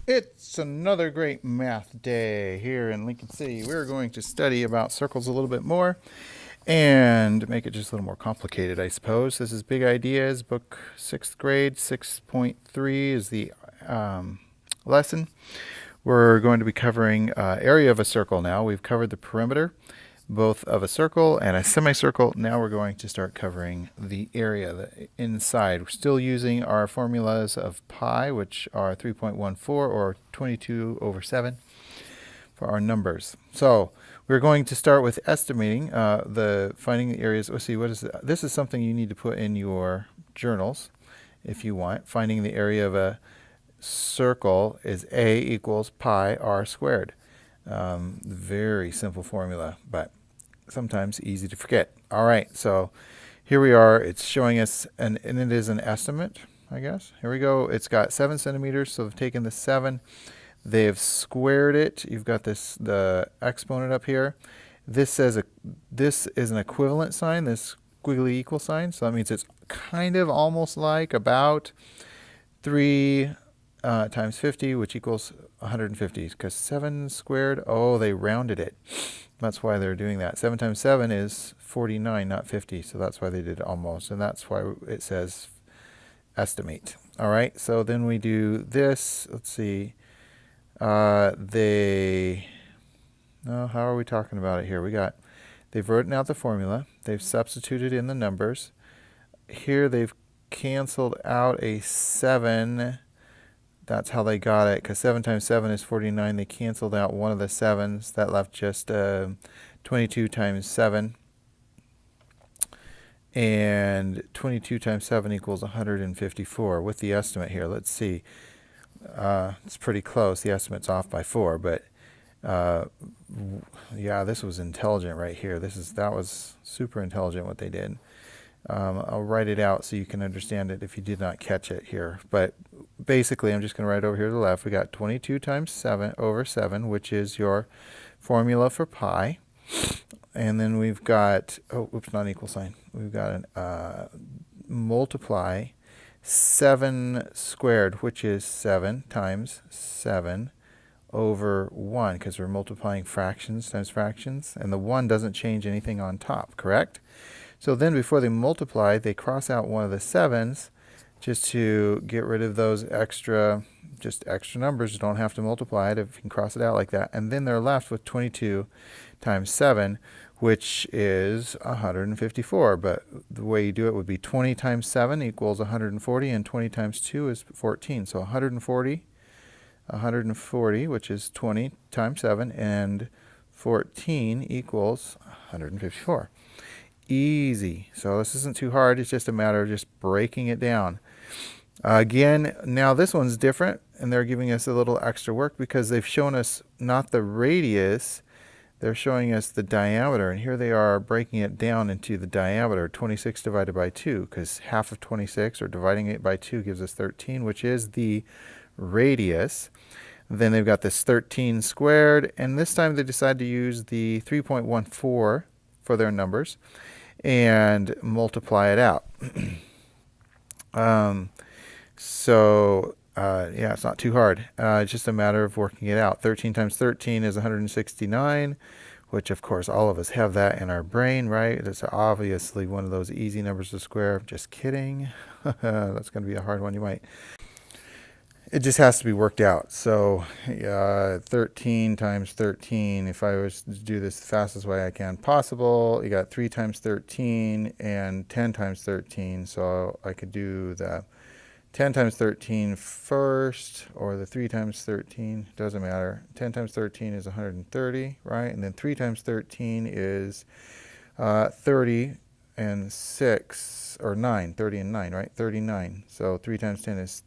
It's another great math day here in Lincoln City. We're going to study about circles a little bit more and make it just a little more complicated, I suppose. This is Big Ideas, book 6th grade, 6.3 is the lesson. We're going to be covering area of a circle now. We've covered the perimeter, both of a circle and a semicircle. Now we're going to start covering the area, the inside. We're still using our formulas of pi, which are 3.14 or 22 over 7 for our numbers. So we're going to start with estimating the finding the areas. Let's see, what is that? This is something you need to put in your journals if you want. Finding the area of a circle is A equals pi r squared. Very simple formula, but sometimes easy to forget. All right, so here we are. It's showing us, and it is an estimate, I guess. Here we go. It's got 7 centimeters, so they've taken the 7. They've squared it. You've got the exponent up here. This is an equivalent sign, this squiggly equal sign, so that means it's kind of almost like about 3 times 50, which equals 150, because 7 squared, oh, they rounded it. That's why they're doing that. 7 times 7 is 49, not 50, so that's why they did almost, and that's why it says estimate. All right, so then we do this. Let's see. How are we talking about it here? They've written out the formula. They've substituted in the numbers. Here they've canceled out a 7. That's how they got it, because 7 times 7 is 49. They canceled out one of the 7s. That left just 22 times 7. And 22 times 7 equals 154 with the estimate here. Let's see. It's pretty close. The estimate's off by 4, but yeah, this was intelligent right here. That was super intelligent what they did. I'll write it out so you can understand it if you did not catch it here. But basically, I'm just going to write over here to the left. We got 22 times 7 over 7, which is your formula for pi. And then we've got, not an equal sign. We've got an multiply 7 squared, which is 7 times 7 over 1, because we're multiplying fractions times fractions, and the 1 doesn't change anything on top, correct? So then before they multiply, they cross out one of the 7s just to get rid of those extra numbers. You don't have to multiply it if you can cross it out like that. And then they're left with 22 times 7, which is 154. But the way you do it would be 20 times 7 equals 140, and 20 times 2 is 14. So 140, which is 20 times 7, and 14 equals 154. Easy. So this isn't too hard. It's just a matter of just breaking it down. Again, now this one's different, and they're giving us a little extra work because they've shown us not the radius, they're showing us the diameter, and here they are breaking it down into the diameter, 26 divided by 2, because half of 26, or dividing it by 2, gives us 13, which is the radius. Then they've got this 13 squared, and this time they decide to use the 3.14 for their numbers and multiply it out. Yeah, it's not too hard. It's just a matter of working it out. 13 times 13 is 169, which of course all of us have that in our brain, right? It's obviously one of those easy numbers to square. Just kidding. That's going to be a hard one. It just has to be worked out. So 13 times 13, if I was to do this the fastest way I can possible, you got 3 times 13 and 10 times 13. So I could do the 10 times 13 first, or the 3 times 13, doesn't matter. 10 times 13 is 130, right? And then 3 times 13 is 30 and 6, or 9, 30 and 9, right? 39. So 3 times 10 is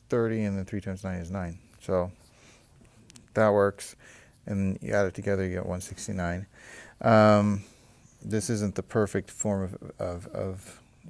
30, and then 3 times 9 is 9. So that works. And you add it together, you get 169. This isn't the perfect form of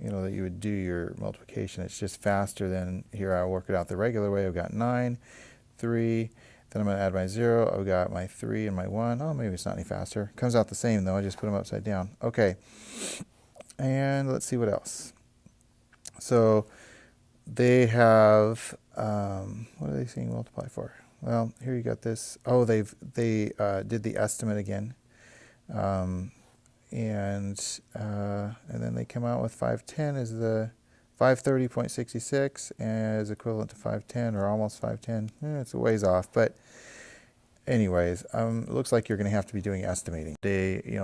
that you would do your multiplication. It's just faster than here. I'll work it out the regular way. I've got 9, 3, then I'm going to add my 0. I've got my 3 and my 1. Oh, maybe it's not any faster. Comes out the same though. I just put them upside down. Okay. And let's see what else. So they have, what are they saying multiply for? Well, here you got this. Oh, they did the estimate again. And then they come out with 510 is the 530.66 as equivalent to 510 or almost 510. It's a ways off, but anyways, it looks like you're going to have to be doing estimating.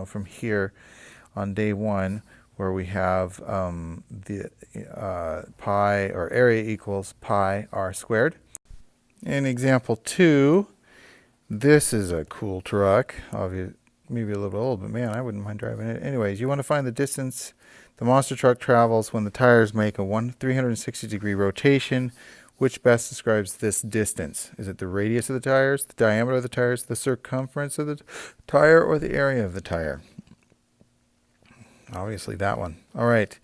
From here on day one, where we have the pi or area equals pi r squared. In example 2, this is a cool truck. Obviously, maybe a little bit old, but man, I wouldn't mind driving it. Anyways, you want to find the distance the monster truck travels when the tires make a 360-degree rotation. Which best describes this distance? Is it the radius of the tires, the diameter of the tires, the circumference of the tire, or the area of the tire? Obviously that one. All right.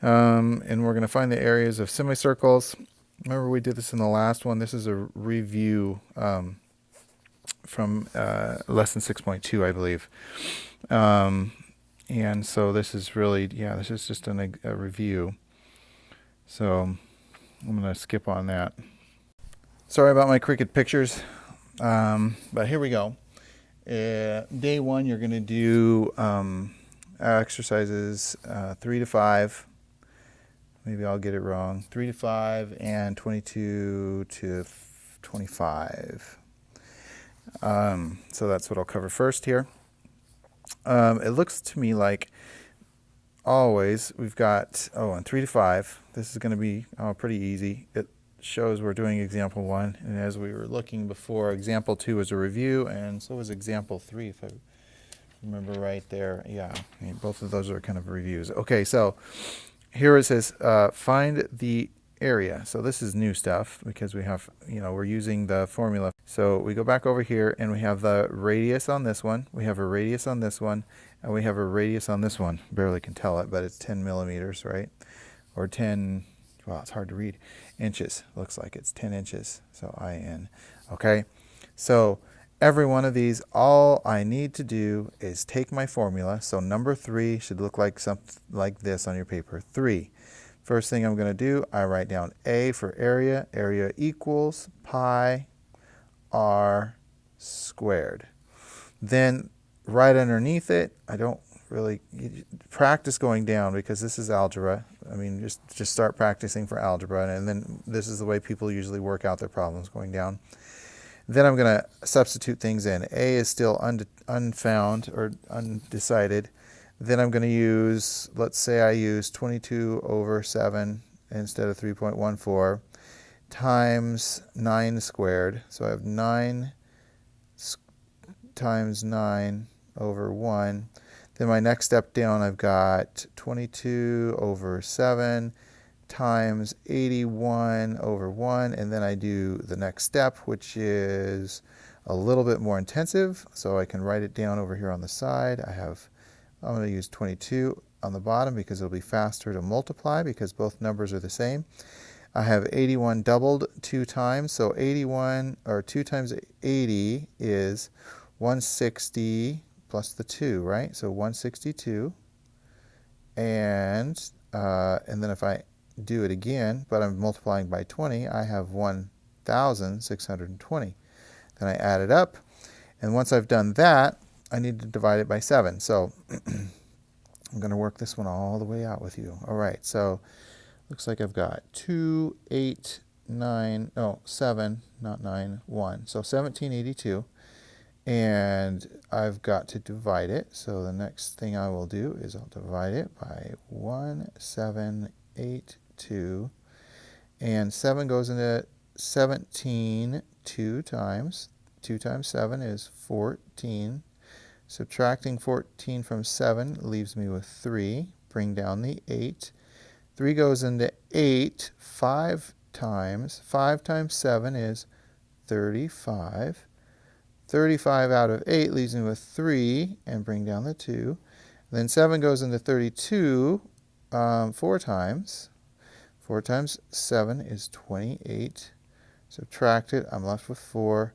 And we're going to find the areas of semicircles. Remember we did this in the last one. This is a review from lesson 6.2, I believe. And so this is really, this is just a review. So I'm going to skip on that. Sorry about my crooked pictures, but here we go. Day one, you're going to do exercises 3 to 5. Maybe I'll get it wrong. 3 to 5 and 22 to 25. So that's what I'll cover first here. It looks to me like always we've got, in 3 to 5, this is going to be pretty easy. It shows we're doing example 1, and as we were looking before, example 2 was a review, and so was example 3, if I remember right there. Yeah, both of those are kind of reviews. Okay, so here it says find the area. So this is new stuff because we have, we're using the formula. So we go back over here and we have the radius on this one. We have a radius on this one, and we have a radius on this one. Barely can tell it, but it's 10 millimeters, right? Or 10, well, it's hard to read, inches. Looks like it's 10 inches. So IN. Okay. So every one of these, all I need to do is take my formula. So number 3 should look like something like this on your paper. 3. First thing I'm going to do, I write down A for area. Area equals pi r squared. Then right underneath it, I don't really practice going down because this is algebra. I mean, just start practicing for algebra, and then this is the way people usually work out their problems, going down. Then I'm going to substitute things in. A is still unfound or undecided. Then I'm going to use, let's say I use 22 over 7 instead of 3.14 times 9 squared. So I have 9 times 9 over 1. Then my next step down, I've got 22 over 7 times 81 over 1. And then I do the next step, which is a little bit more intensive. So I can write it down over here on the side. I'm going to use 22 on the bottom because it'll be faster to multiply because both numbers are the same. I have 81 doubled 2 times, so 81, or 2 times 80 is 160 plus the 2, right? So 162. And then if I do it again, but I'm multiplying by 20, I have 1,620. Then I add it up, and once I've done that, I need to divide it by 7. So I'm going to work this one all the way out with you. All right, so looks like I've got 2, 8, 9, no, 7, not 9, 1. So 1782. And I've got to divide it. So the next thing I will do is I'll divide it by 1782. And 7 goes into 17 2 times. 2 times 7 is 14. Subtracting 14 from 7 leaves me with 3. Bring down the 8. 3 goes into 8 5 times. 5 times 7 is 35. 35 out of 8 leaves me with 3, and bring down the 2. Then 7 goes into 32 4 times. 4 times 7 is 28. Subtract it. I'm left with 4.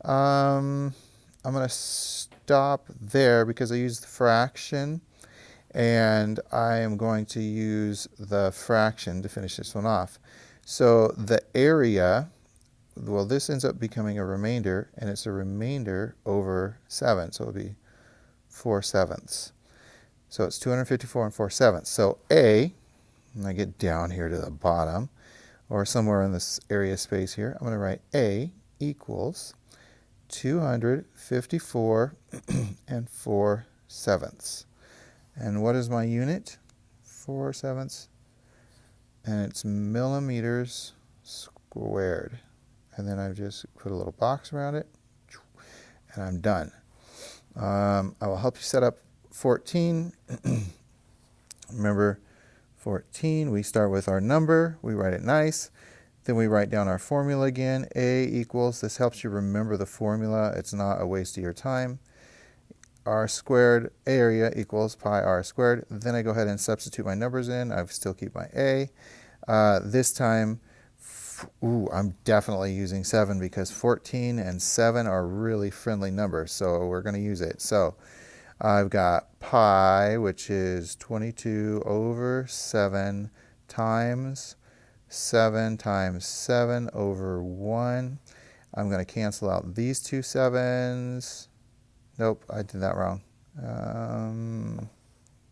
I'm going to stop there because I used the fraction, and I am going to use the fraction to finish this one off. So the area, well, this ends up becoming a remainder, and it's a remainder over 7. So it would be 4/7. So it's 254 and 4/7. So A, when I get down here to the bottom, or somewhere in this area space here, I'm going to write A equals 254 and 4/7. And what is my unit? 4/7. And it's millimeters squared. And then I just put a little box around it, and I'm done. I will help you set up 14. Remember, 14, we start with our number, we write it nice, then we write down our formula again. A equals, this helps you remember the formula, it's not a waste of your time. R squared area equals pi r squared. Then I go ahead and substitute my numbers in. I still keep my A. This time, I'm definitely using 7 because 14 and 7 are really friendly numbers, so we're going to use it. So I've got pi, which is 22 over 7 times 7 times 7 over 1. I'm going to cancel out these two 7s. Nope, I did that wrong.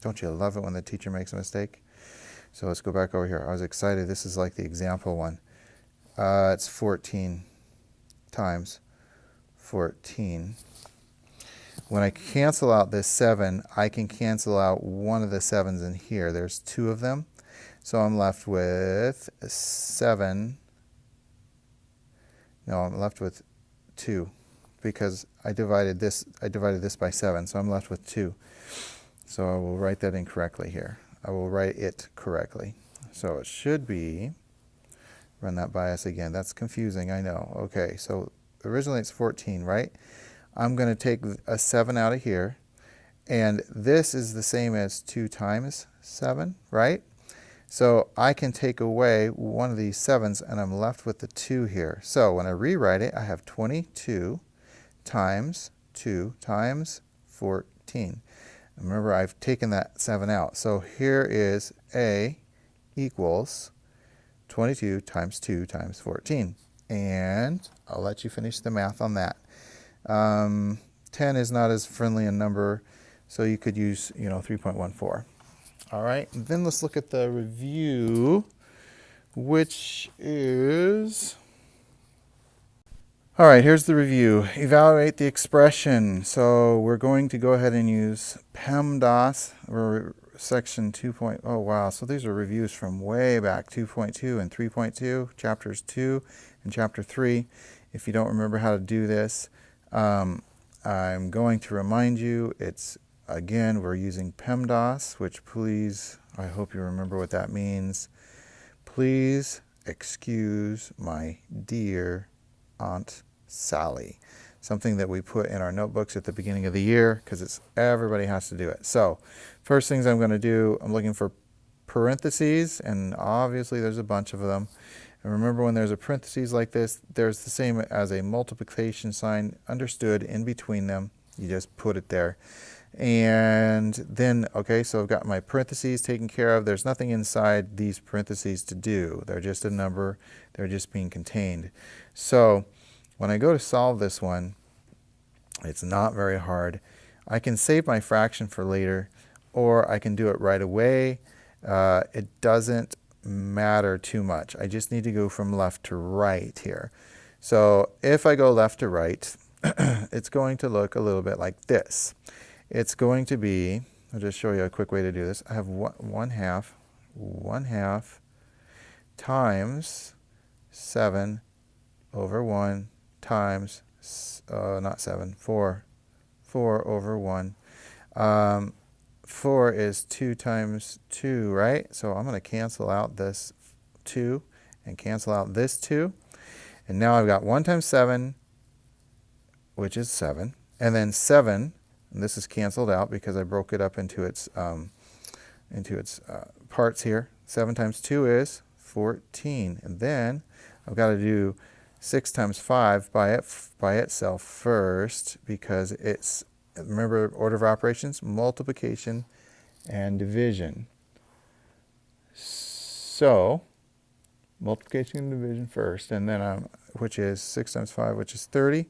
Don't you love it when the teacher makes a mistake? So let's go back over here. I was excited. This is like the example one. It's 14 times 14. When I cancel out this 7, I can cancel out one of the 7s in here. There's 2 of them. So I'm left with 7. No, I'm left with 2 because I divided this by 7. So I'm left with 2. So I will write that incorrectly here. I will write it correctly. So it should be, run that by us again. That's confusing, I know. Okay, so originally it's 14, right? I'm going to take a 7 out of here, and this is the same as 2 times 7, right? So I can take away one of these 7s, and I'm left with the 2 here. So when I rewrite it, I have 22 times 2 times 14. Remember, I've taken that 7 out. So here is A equals 22 times 2 times 14. And I'll let you finish the math on that. 10 is not as friendly a number, so you could use, 3.14. All right, and then let's look at the review, which is... All right, here's the review. Evaluate the expression. So we're going to go ahead and use PEMDAS, or section 2. Oh, wow. So these are reviews from way back, 2.2 and 3.2, chapters 2 and chapter 3. If you don't remember how to do this, I'm going to remind you, again, we're using PEMDAS, which please, I hope you remember what that means. Please excuse my dear Aunt Sally. Something that we put in our notebooks at the beginning of the year because everybody has to do it. So first things I'm going to do, I'm looking for parentheses, and obviously there's a bunch of them. And remember, when there's a parentheses like this, there's the same as a multiplication sign, understood, in between them. You just put it there. And then, okay, so I've got my parentheses taken care of. There's nothing inside these parentheses to do. They're just a number. They're just being contained. So when I go to solve this one, it's not very hard. I can save my fraction for later, or I can do it right away. It doesn't matter too much. I just need to go from left to right here. So if I go left to right, it's going to look a little bit like this. It's going to be, I'll just show you a quick way to do this. I have 1 half times 7 over 1 times, not 7, 4 over 1. 4 is 2 times 2, right? So I'm going to cancel out this 2 and cancel out this 2. And now I've got 1 times 7, which is 7. And then 7, and this is canceled out because I broke it up into its parts here. 7 times 2 is 14. And then I've got to do 6 times 5 by itself first, because it's, remember, order of operations, multiplication and division. So multiplication and division first, and then which is 6 times 5, which is 30.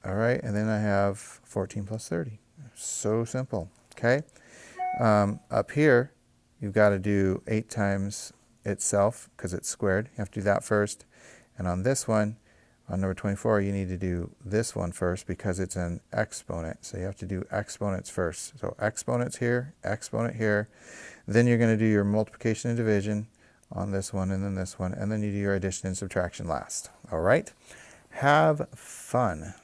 All right, and then I have 14 plus 30. So simple, okay? Up here, you've got to do 8 times itself because it's squared. You have to do that first. And on this one, on number 24, you need to do this one first because it's an exponent. So you have to do exponents first. So exponent here, then you're going to do your multiplication and division on this one, and then this one, and then you do your addition and subtraction last. All right? Have fun.